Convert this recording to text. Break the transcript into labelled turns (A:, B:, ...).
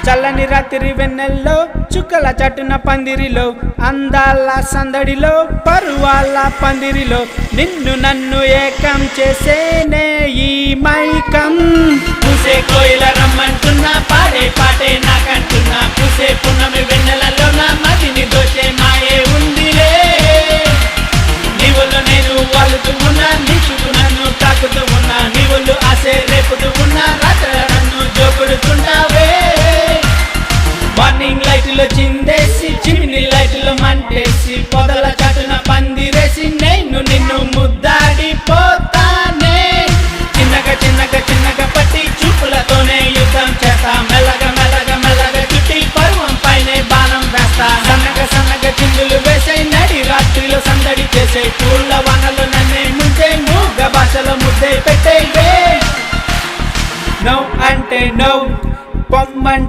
A: చల్లని రాత్రి వెన్నెల్లో చుక్కల చటున పందిరిలో అందాల సందడిలో పరువాల పందిరిలో నిన్ను నన్ను ఏకం చేసేనే ఈ మైకం. పూసే కోయిల రమ్మంటున్నా పాడే పాటే నాకంటున్నా పూసే పున్నమి వెన్నెలలో నా మదిని దోచే మాయే ఉందిలే. నీవులు నేను వాలుతూ ఉన్నా నీచుకు నన్ను తాకుతూ ఉన్నా నీవులు ఆసే రేపుతూ ఉన్నా రాత్ర నన్ను జోకుడుతుంటావే. మార్నింగ్ లైట్లో చిందేసి చిమిని లైట్లో మంటేసి పొదల చాటున పందిరేసి నేను నిన్ను ముద్దాడిపోతానే. చిన్నగా చిన్నగా చిన్నగా పట్టి చూపులతోనే యుద్ధం చేస్తా మెల్లగా మెల్లగా మెల్లగా చుట్టి పర్వం పైనే బాణం వేస్తా. సన్నగా సన్నగా చిందులు వేసే నడి రాత్రిలో సందడి చేసే పూల వానలు నన్నే ముంచే మూగ భాషలో ముద్దే పెట్టే. నో అంటే నో పొమ్మంటే